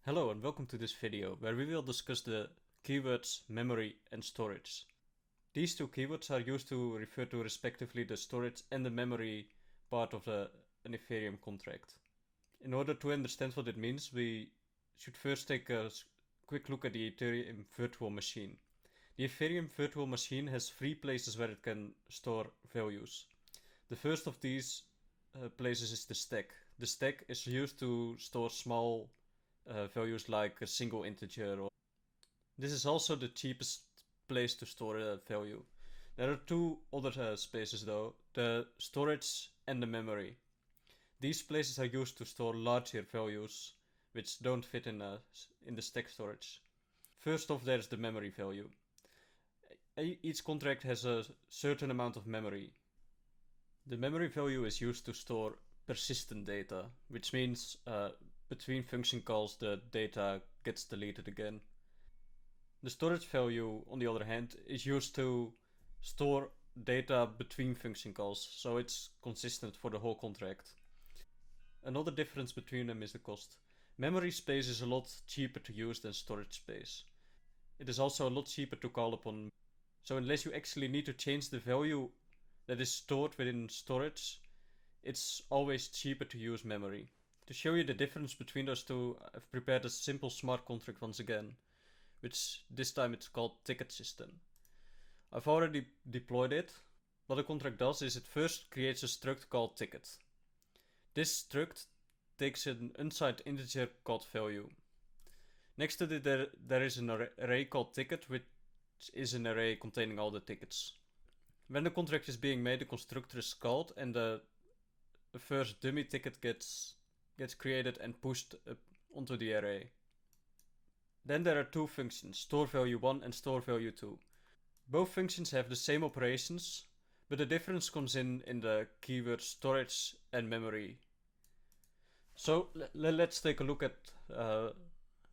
Hello and welcome to this video where we will discuss the keywords memory and storage. These two keywords are used to refer to respectively the storage and the memory part of an Ethereum contract. In order to understand what it means, we should first take a quick look at the Ethereum virtual machine. The Ethereum virtual machine has three places where it can store values. The first of these places is the stack. The stack is used to store small values like a single integer. This is also the cheapest place to store a value. There are two other spaces though, the storage and the memory. These places are used to store larger values which don't fit in the stack storage. First off, there's the memory value. Each contract has a certain amount of memory. The memory value is used to store persistent data, which means between function calls the data gets deleted again. The storage value, on the other hand, is used to store data between function calls, so it's consistent for the whole contract. Another difference between them is the cost. Memory space is a lot cheaper to use than storage space. It is also a lot cheaper to call upon. So unless you actually need to change the value that is stored within storage, it's always cheaper to use memory. To show you the difference between those two, I've prepared a simple smart contract once again, which this time it's called ticket system. I've already deployed it. What a contract does is it first creates a struct called ticket. This struct takes an unsigned integer called value. Next to it there is an array called ticket, which is an array containing all the tickets. When the contract is being made, the constructor is called and the first dummy ticket gets created and pushed up onto the array. Then there are two functions, store value 1 and store value 2. Both functions have the same operations, but the difference comes in the keyword storage and memory. So let's take a look at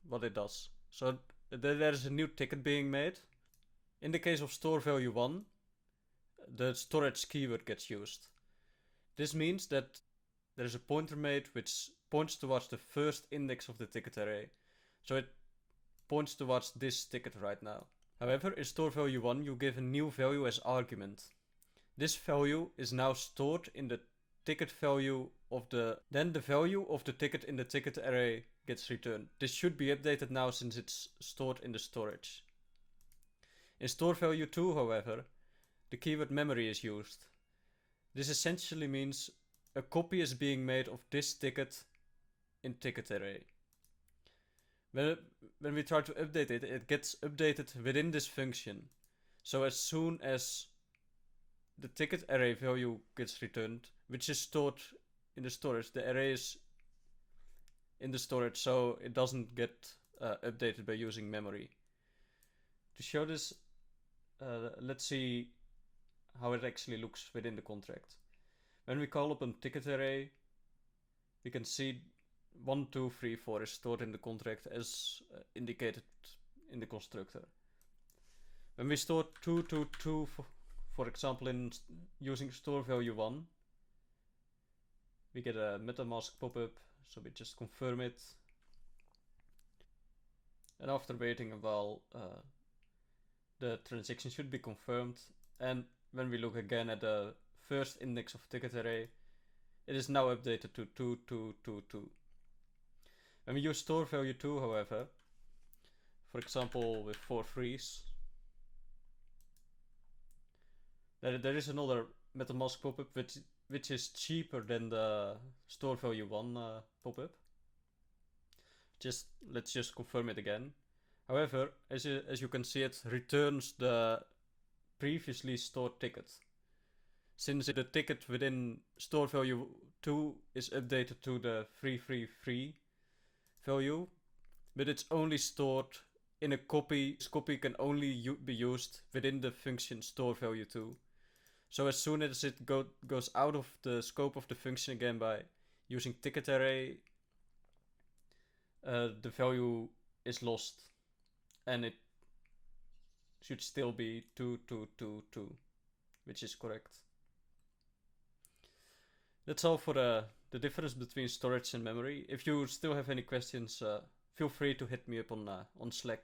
what it does. So there is a new ticket being made. In the case of store value 1, the storage keyword gets used. This means that there is a pointer made which points towards the first index of the ticket array. So it points towards this ticket right now. However, in store value 1 you give a new value as argument. This value is now stored in the ticket value of then the value of the ticket in the ticket array gets returned. This should be updated now since it's stored in the storage. In store value 2, however, the keyword memory is used. This essentially means a copy is being made of this ticket in ticket array. When we try to update it, it gets updated within this function. So as soon as the ticket array value gets returned, which is stored in the storage, the array is in the storage, so it doesn't get updated by using memory. To show this, let's see how it actually looks within the contract. When we call up a ticket array, we can see 1, 2, 3, 4 is stored in the contract as indicated in the constructor. When we store 2, 2, 2, for example, in using store value 1, we get a MetaMask pop-up, so we just confirm it. And after waiting a while, the transaction should be confirmed. And when we look again at the first index of ticket array, it is now updated to 2, 2, 2, 2. When we use store value 2, however, for example with 4 threes, there is another MetaMask pop-up which is cheaper than the store value 1 pop-up. Let's just confirm it again. However, as you can see, it returns the previously stored ticket. Since the ticket within store value 2 is updated to the 333 value, but it's only stored in a copy. This copy can only be used within the function store value 2. So as soon as it goes out of the scope of the function again by using ticket array, the value is lost and it should still be 2, 2, 2, 2, which is correct. That's all for the difference between storage and memory. If you still have any questions, feel free to hit me up on Slack